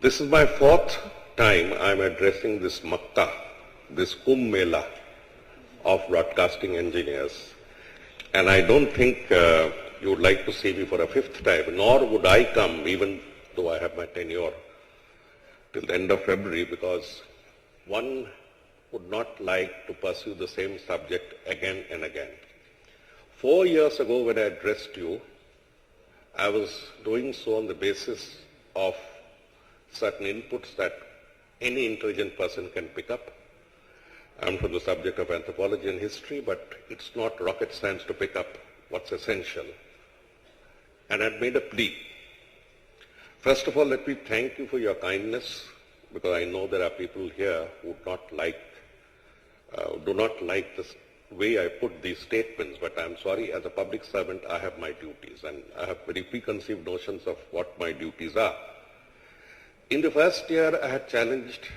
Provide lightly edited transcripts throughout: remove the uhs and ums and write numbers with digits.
This is my fourth time I'm addressing this Makkah, this Kumbh Mela of broadcasting engineers. And I don't think you would like to see me for a fifth time, nor would I come, even though I have my tenure till the end of February, because one would not like to pursue the same subject again and again. 4 years ago when I addressed you, I was doing so on the basis of certain inputs that any intelligent person can pick up. I'm from the subject of anthropology and history, but it's not rocket science to pick up what's essential. And I'd made a plea. First of all, let me thank you for your kindness, because I know there are people here who do not like the way I put these statements, but I'm sorry, as a public servant, I have my duties, and I have very preconceived notions of what my duties are. In the first year, I had challenged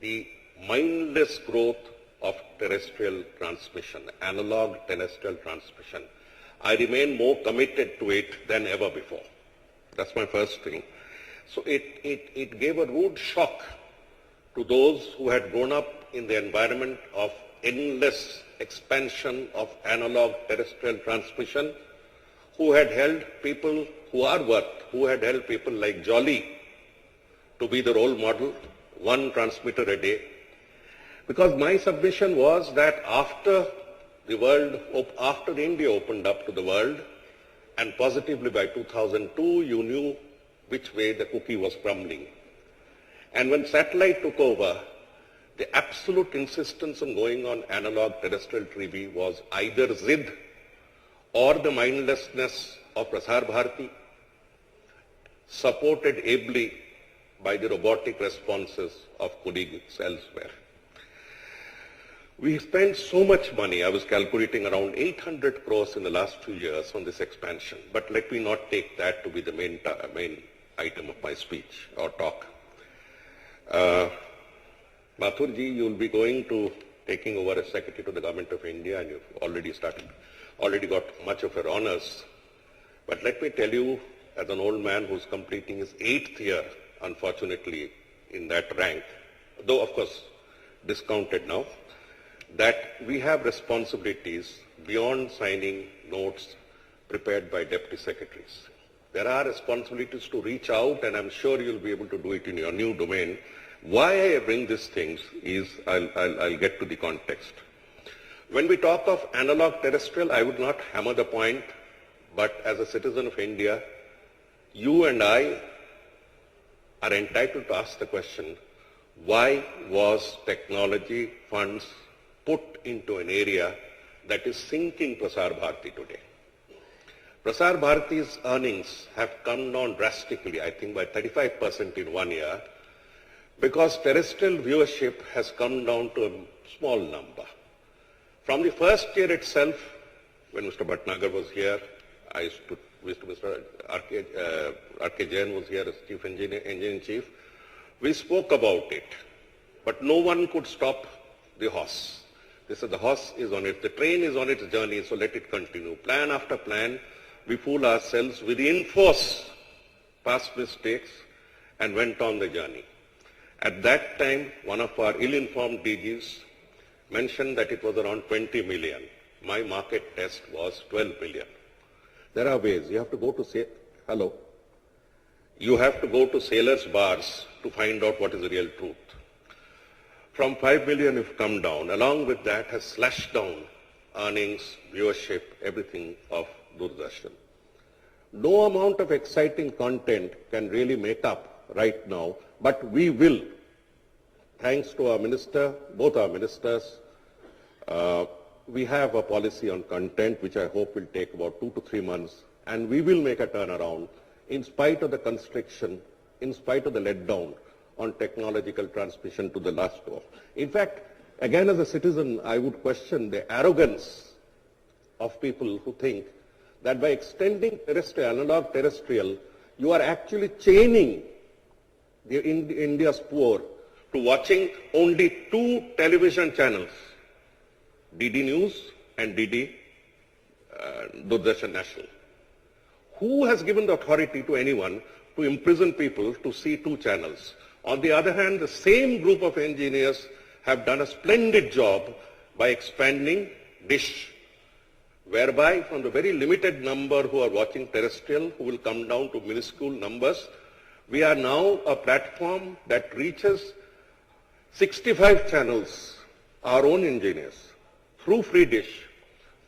the mindless growth of terrestrial transmission, analog terrestrial transmission. I remain more committed to it than ever before. That's my first thing. So it gave a rude shock to those who had grown up in the environment of endless expansion of analog terrestrial transmission, who had held people who had held people like Jolly to be the role model, one transmitter a day. Because my submission was that after India opened up to the world, and positively by 2002, you knew which way the cookie was crumbling. And when satellite took over, the absolute insistence on going on analog terrestrial TV was either Zid or the mindlessness of Prasar Bharati, supported ably by the robotic responses of colleagues elsewhere. We spent so much money, I was calculating around 800 crores in the last 2 years on this expansion, but let me not take that to be the main item of my speech or talk. Mathurji, you will be taking over as Secretary to the Government of India, and you've already got much of your honors. But let me tell you, as an old man who's completing his 8th year, unfortunately, in that rank, though of course discounted now, that we have responsibilities beyond signing notes prepared by deputy secretaries. There are responsibilities to reach out, and I'm sure you'll be able to do it in your new domain. Why I bring these things is, I'll get to the context. When we talk of analog terrestrial, I would not hammer the point, but as a citizen of India, you and I are entitled to ask the question, why was technology funds put into an area that is sinking Prasar Bharati today? Prasar Bharati's earnings have come down drastically, I think by 35% in 1 year, because terrestrial viewership has come down to a small number. From the first year itself, when Mr. Bhatnagar was here, Mr. R.K. Jain was here as Chief Engineer Chief, we spoke about it, but no one could stop the horse. They said the horse is on it, the train is on its journey, so let it continue. Plan after plan, we fool ourselves, we reinforce past mistakes and went on the journey. At that time, one of our ill-informed DGs mentioned that it was around 20 million. My market test was 12 million. There are ways. You have to go to You have to go to sailors' bars to find out what is the real truth. From 5 million you've come down. Along with that has slashed down earnings, viewership, everything of Doordarshan. No amount of exciting content can really make up right now, but we will, thanks to our minister, both our ministers, we have a policy on content which I hope will take about 2 to 3 months, and we will make a turnaround in spite of the constriction, in spite of the letdown on technological transmission to the last door. In fact, again as a citizen, I would question the arrogance of people who think that by extending analog terrestrial, you are actually chaining India's poor to watching only 2 television channels, DD News and DD Doordarshan National. Who has given the authority to anyone to imprison people to see two channels. On the other hand, the same group of engineers have done a splendid job by expanding dish, whereby from the very limited number who are watching terrestrial, who will come down to minuscule numbers, we are now a platform that reaches 65 channels, our own engineers, through free dish,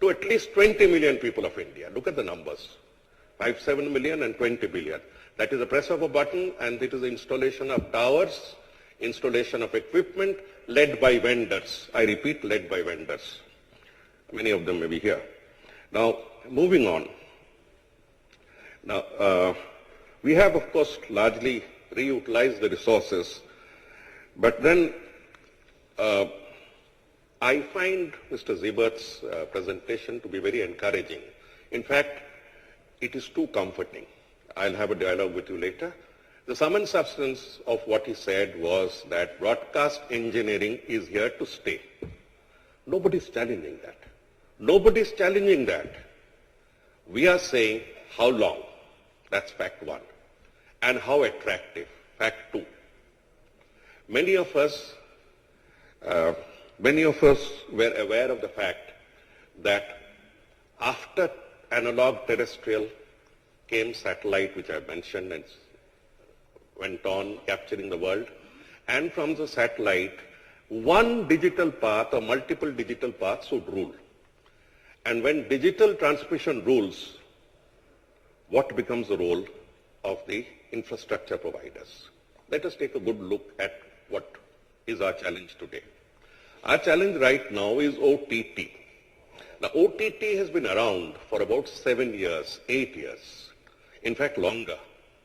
to at least 20 million people of India. Look at the numbers, 7 million and 20 billion. That is a press of a button, and it is the installation of towers, installation of equipment, led by vendors. I repeat, led by vendors. Many of them may be here. Now, moving on. Now, we have, of course, largely reutilized the resources, but then I find Mr. Ziebert's presentation to be very encouraging. In fact, it is too comforting. I'll have a dialogue with you later. The sum and substance of what he said was that broadcast engineering is here to stay. Nobody's challenging that. Nobody's challenging that. We are saying how long. That's fact one. And how attractive. Fact two. Many of us were aware of the fact that after analog terrestrial came satellite, which I mentioned, and went on capturing the world. And from the satellite, one digital path or multiple digital paths would rule. And when digital transmission rules, what becomes the role of the infrastructure providers? Let us take a good look at what is our challenge today. Our challenge right now is OTT. Now, OTT has been around for about 7 years, 8 years. In fact, longer.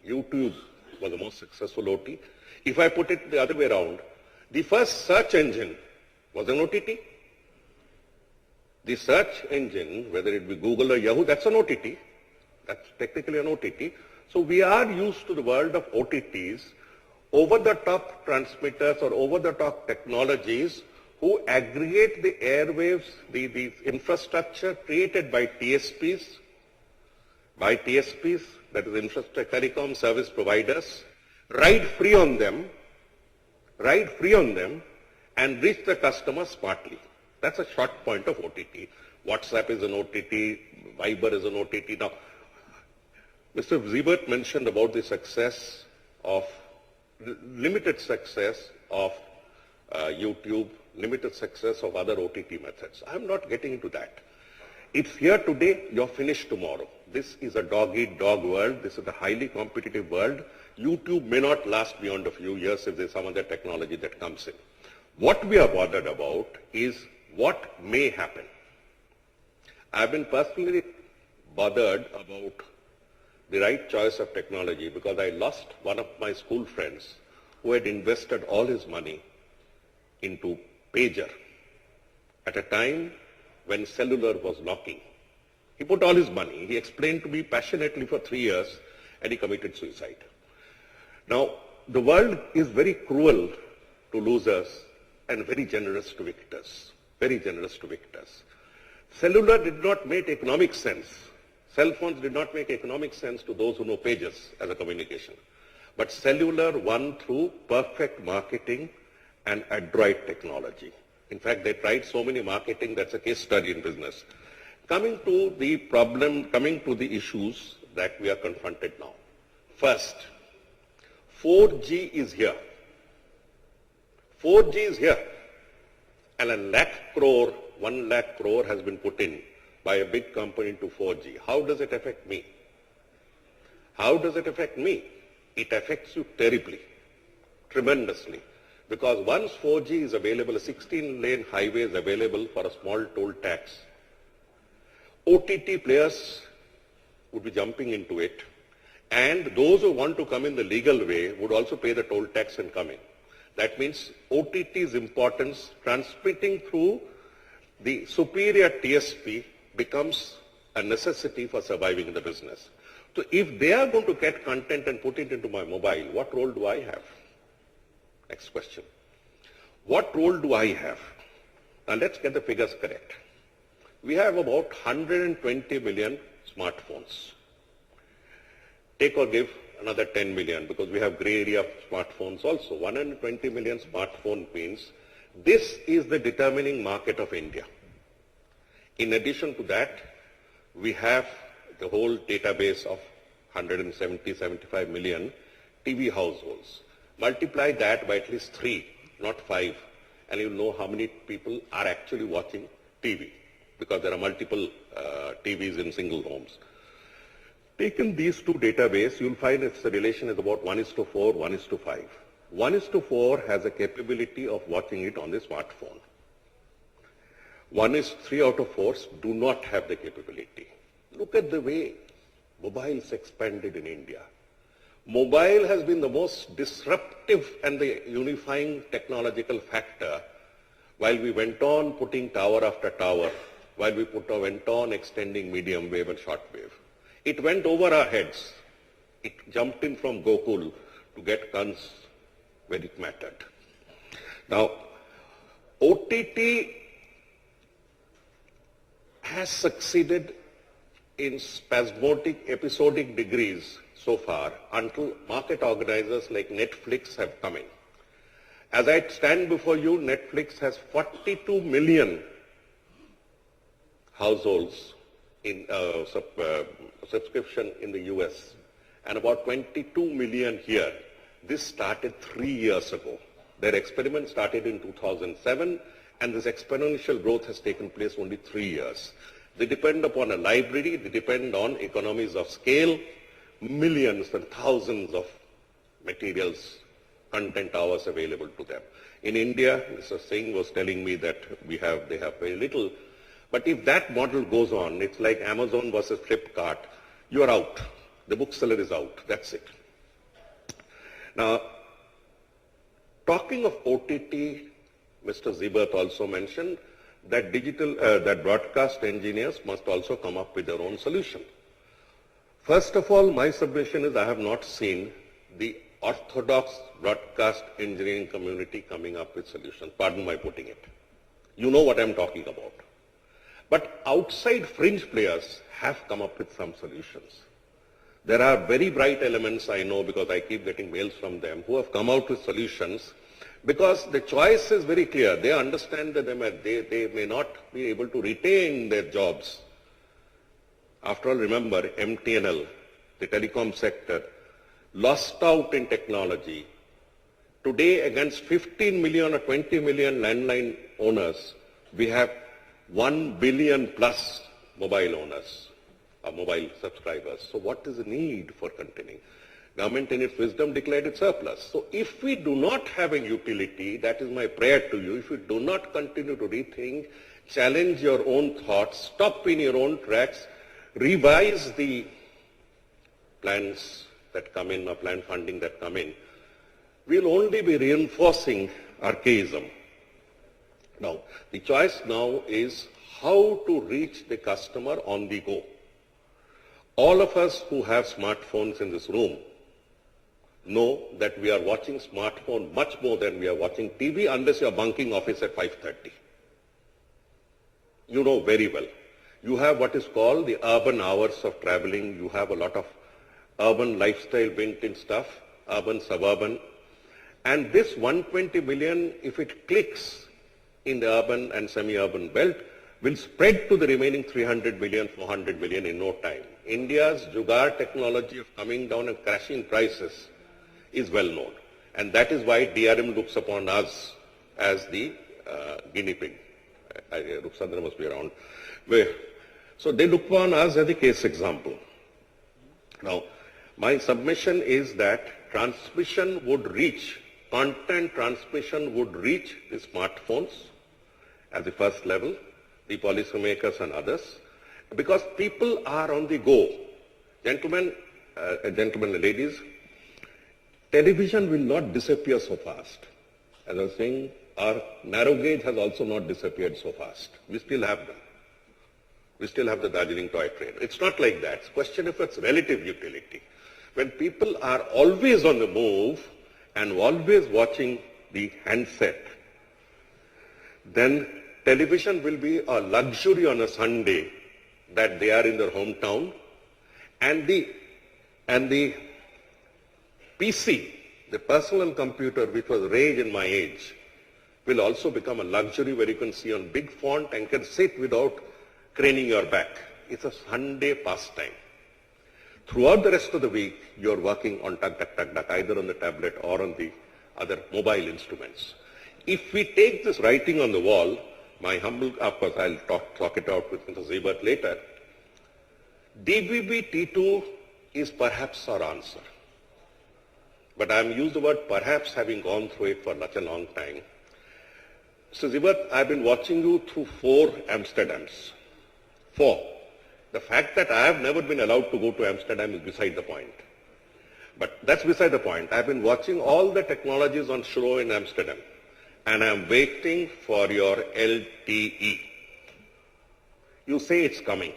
YouTube was the most successful OTT. If I put it the other way around, the first search engine was an OTT. The search engine, whether it be Google or Yahoo, that's an OTT. That's technically an OTT. So we are used to the world of OTTs, over-the-top transmitters or over-the-top technologies who aggregate the airwaves, the infrastructure created by TSPs, that is infrastructure telecom service providers, ride free on them, and reach the customer smartly. That's a short point of OTT. WhatsApp is an OTT, Viber is an OTT. Now, Mr. Ziebert mentioned about the success of, limited success of YouTube, limited success of other OTT methods. I'm not getting into that. It's here today, you're finished tomorrow. This is a dog-eat-dog world. This is a highly competitive world. YouTube may not last beyond a few years if there's some other technology that comes in. What we are bothered about is what may happen. I've been personally bothered about the right choice of technology because I lost one of my school friends who had invested all his money into pager at a time when cellular was knocking. He put all his money. He explained to me passionately for 3 years and he committed suicide. Now, the world is very cruel to losers and very generous to victors. Very generous to victors. Cellular did not make economic sense. Cell phones did not make economic sense to those who know pages as a communication. But cellular won through perfect marketing and adroit technology. In fact, they tried so many marketing, that's a case study in business. Coming to the problem, coming to the issues that we are confronted now. First, 4G is here. 4G is here. And 1 lakh crore has been put in by a big company into 4G. How does it affect me? How does it affect me? It affects you terribly, tremendously. Because once 4G is available, a 16-lane highway is available for a small toll tax, OTT players would be jumping into it, and those who want to come in the legal way would also pay the toll tax and come in. That means OTT's importance, transmitting through the superior TSP, becomes a necessity for surviving in the business. So if they are going to get content and put it into my mobile, what role do I have? Next question. What role do I have? Now let's get the figures correct. We have about 120 million smartphones. Take or give another 10 million because we have gray area of smartphones also. 120 million smartphone means this is the determining market of India. In addition to that, we have the whole database of 175 million TV households. Multiply that by at least 3, not 5, and you'll know how many people are actually watching TV because there are multiple TVs in single homes. Taken these two databases, you'll find its relation is about 1:4, 1:5. 1:4 has a capability of watching it on the smartphone. 3 out of 4 do not have the capability. Look at the way mobiles expanded in India. Mobile has been the most disruptive and the unifying technological factor while we went on putting tower after tower, while we went on extending medium wave and short wave. It went over our heads. It jumped in from Gokul to get guns where it mattered. Now, OTT has succeeded in spasmodic, episodic degrees so far until market organizers like Netflix have come in. As I stand before you, Netflix has 42 million households in subscription in the US and about 22 million here. This started 3 years ago. Their experiment started in 2007 and this exponential growth has taken place only 3 years. They depend upon a library, they depend on economies of scale, millions and thousands of materials, content hours available to them. In India, Mr. Singh was telling me that they have very little. But if that model goes on, it's like Amazon versus Flipkart. You're out. The bookseller is out. That's it. Now, talking of OTT, Mr. Zibert also mentioned that that broadcast engineers must also come up with their own solution. First of all, my submission is I have not seen the orthodox broadcast engineering community coming up with solutions. Pardon my putting it. You know what I'm talking about. But outside fringe players have come up with some solutions. There are very bright elements I know because I keep getting mails from them who have come out with solutions because the choice is very clear. They understand that they may not be able to retain their jobs. After all, remember, MTNL, the telecom sector, lost out in technology. Today, against 15 million or 20 million landline owners, we have 1 billion plus mobile owners, or mobile subscribers. So what is the need for continuing? Government in its wisdom declared it surplus. So if we do not have a utility, that is my prayer to you, if you do not continue to rethink, challenge your own thoughts, stop in your own tracks, revise the plans that come in or plan funding that come in, we'll only be reinforcing archaism. Now, the choice now is how to reach the customer on the go. All of us who have smartphones in this room know that we are watching smartphone much more than we are watching TV unless you are bunking office at 5:30. You know very well. You have what is called the urban hours of traveling. You have a lot of urban lifestyle built-in stuff, urban, suburban. And this 120 million, if it clicks in the urban and semi-urban belt, will spread to the remaining 300 million, 400 million in no time. India's Jugaad technology of coming down and crashing prices is well known. And that is why DRM looks upon us as the guinea pig. Ruksandra must be around. So they look upon us as the case example. Now, my submission is that transmission would reach, content transmission would reach the smartphones at the first level, the policymakers and others, because people are on the go. Gentlemen and ladies, television will not disappear so fast. As I was saying, our narrow gauge has also not disappeared so fast. We still have them. We still have the Darjeeling toy train. It's not like that. It's a question of its relative utility. When people are always on the move and always watching the handset, then television will be a luxury on a Sunday that they are in their hometown, and the PC, the personal computer, which was rage in my age, will also become a luxury where you can see on big font and can sit without craning your back. It's a Sunday pastime. Throughout the rest of the week, you're working on tuck, tuck, tuck, tuck, either on the tablet or on the other mobile instruments. If we take this writing on the wall, my humble, of course, I'll talk it out with Mr. Siebert later, DBB T2 is perhaps our answer. But I'm used the word perhaps, having gone through it for such a long time. So Siebert, I've been watching you through 4 Amsterdams. 4. The fact that I have never been allowed to go to Amsterdam is beside the point. But that's beside the point. I've been watching all the technologies on show in Amsterdam, and I'm waiting for your LTE. You say it's coming.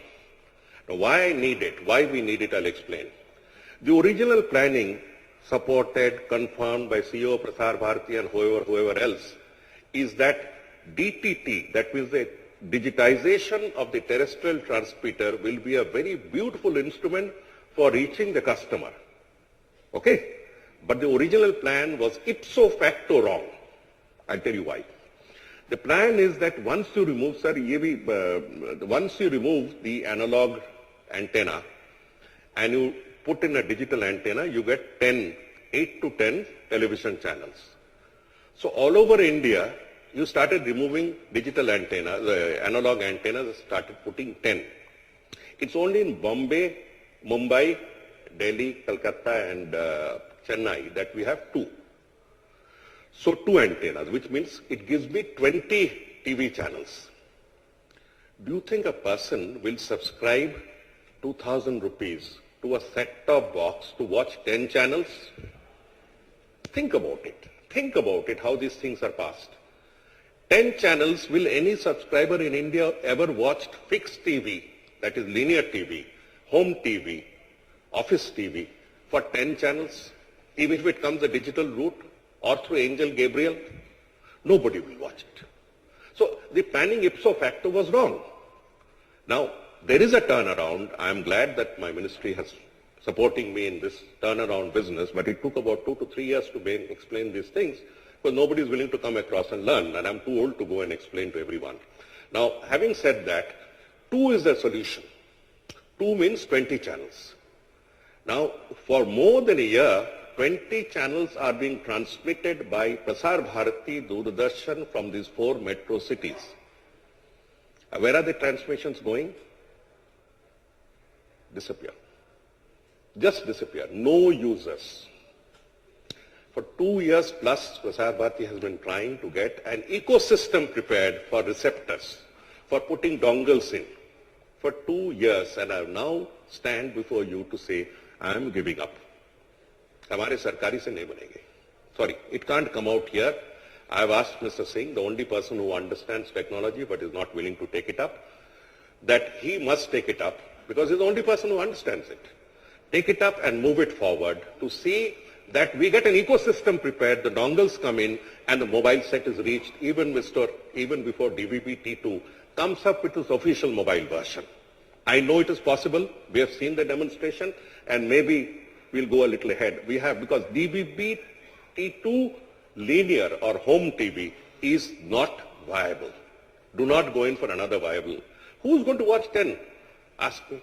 Now, why I need it, why we need it, I'll explain. The original planning, supported, confirmed by CEO Prasar Bharati and whoever else, is that DTT, that means the digitization of the terrestrial transmitter, will be a very beautiful instrument for reaching the customer. Okay? But the original plan was ipso facto wrong. I'll tell you why. The plan is that once you remove, once you remove the analog antenna and you put in a digital antenna, you get 8 to 10 television channels. So all over India, you started removing digital antennas, the analog antennas, started putting 10. It's only in Bombay, Mumbai, Delhi, Calcutta, and Chennai that we have 2. So 2 antennas, which means it gives me 20 TV channels. Do you think a person will subscribe 2,000 rupees to a set-top box to watch 10 channels? Think about it. Think about it, how these things are passed. 10 channels, will any subscriber in India ever watched fixed TV, that is linear TV, home TV, office TV, for 10 channels, even if it comes a digital route or through Angel Gabriel? Nobody will watch it. So the planning ipso facto was wrong. Now, there is a turnaround. I am glad that my ministry has supporting me in this turnaround business, but it took about 2 to 3 years to explain these things, because nobody is willing to come across and learn, and I'm too old to go and explain to everyone. Now, having said that, 2 is the solution. 2 means 20 channels. Now, for more than a year, 20 channels are being transmitted by Prasar Bharati, Doordarshan from these 4 metro cities. Where are the transmissions going? Disappear. Just disappear. No users. For 2 years plus, Prasar Bharati has been trying to get an ecosystem prepared for receptors, for putting dongles in. For 2 years, and I now stand before you to say, I am giving up. हमारे सरकारी से नहीं बनेंगे. Sorry, it can't come out here. I have asked Mr. Singh, the only person who understands technology but is not willing to take it up, that he must take it up because he's the only person who understands it. Take it up and move it forward to see that we get an ecosystem prepared, the dongles come in, and the mobile set is reached even before DVB T2 comes up with its official mobile version. I know it is possible. We have seen the demonstration, and maybe we'll go a little ahead. We have, because DVB T2 linear or home TV is not viable. Do not go in for another viable. Who's going to watch 10? Ask me.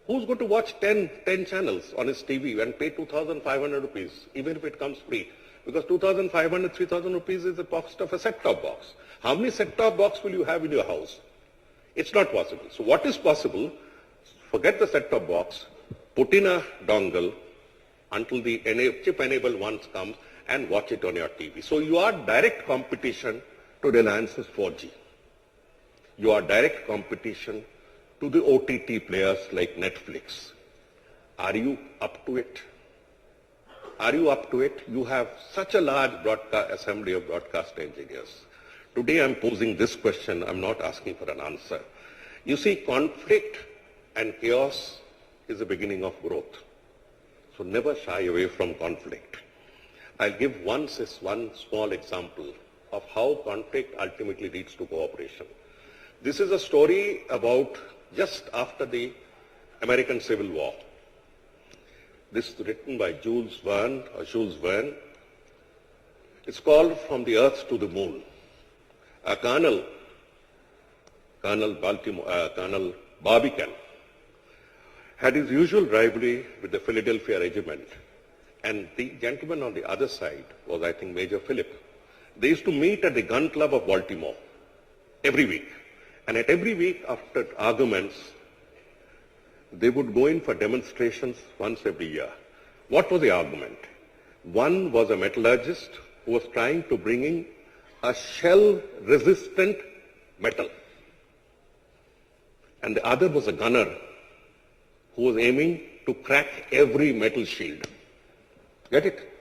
Who's going to watch 10 channels on his TV and pay 2,500 rupees, even if it comes free? Because 2,500, 3,000 rupees is the cost of a set-top box. How many set-top box will you have in your house? It's not possible. So what is possible? Forget the set-top box, put in a dongle until the chip-enabled ones comes and watch it on your TV. So you are direct competition to Reliance's 4G. You are direct competition to the OTT players like Netflix. Are you up to it? Are you up to it? You have such a large assembly of broadcast engineers. Today I'm posing this question. I'm not asking for an answer. You see, conflict and chaos is the beginning of growth. So never shy away from conflict. I'll give one small example of how conflict ultimately leads to cooperation. This is a story about just after the American Civil War. This is written by Jules Verne. It's called From the Earth to the Moon. Colonel Barbican had his usual rivalry with the Philadelphia Regiment, and the gentleman on the other side was, I think, Major Philip. They used to meet at the Gun Club of Baltimore every week. And at every week, after arguments, they would go in for demonstrations once every year. What was the argument? One was a metallurgist who was trying to bring in a shell-resistant metal. And the other was a gunner who was aiming to crack every metal shield. Get it?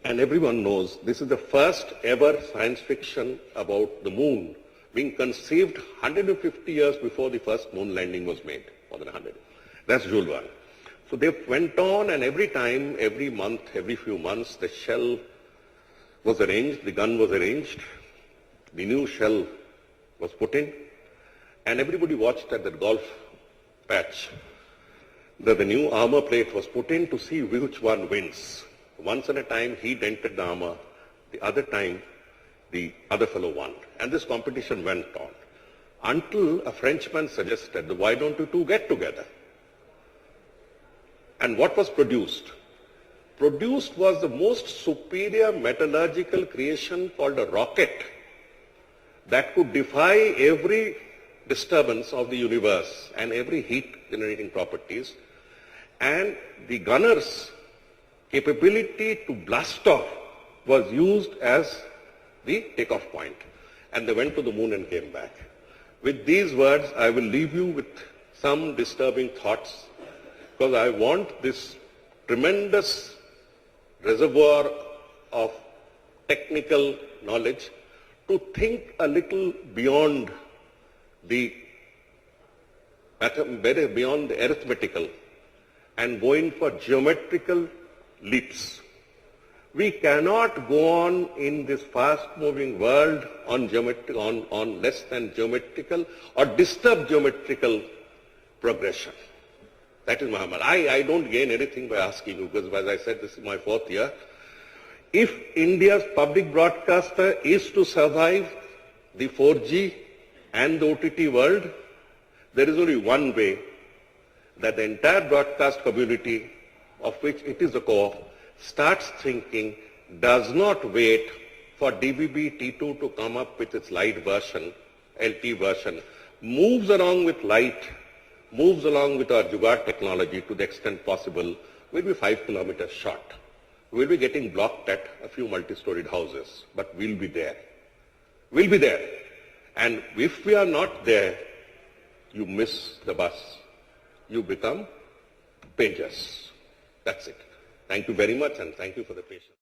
And everyone knows this is the first ever science fiction about the moon being conceived 150 years before the first moon landing was made, more than 100. That's Jules Verne. So they went on, and every time, every month, every few months, the shell was arranged, the gun was arranged, the new shell was put in, and everybody watched at the golf patch that the new armor plate was put in to see which one wins. Once at a time, he dented the armor. The other time, the other fellow won. And this competition went on until a Frenchman suggested, why don't you two get together? And what was produced? Produced was the most superior metallurgical creation called a rocket that could defy every disturbance of the universe and every heat generating properties. And the gunner's capability to blast off was used as the takeoff point. And they went to the moon and came back. With these words, I will leave you with some disturbing thoughts, because I want this tremendous reservoir of technical knowledge to think a little beyond the arithmetical and go in for geometrical leaps. We cannot go on in this fast-moving world on less than geometrical or disturbed geometrical progression. That is Muhammad. I don't gain anything by asking you, because as I said, this is my 4th year. If India's public broadcaster is to survive the 4G and the OTT world, there is only one way, that the entire broadcast community, of which it is the core, starts thinking, does not wait for DVB T2 to come up with its light version, LT version, moves along with light, moves along with our Jugaad technology to the extent possible, we'll be 5 kilometers short. We'll be getting blocked at a few multi-storied houses, but we'll be there. We'll be there. And if we are not there, you miss the bus. You become pages. That's it. Thank you very much, and thank you for the patience.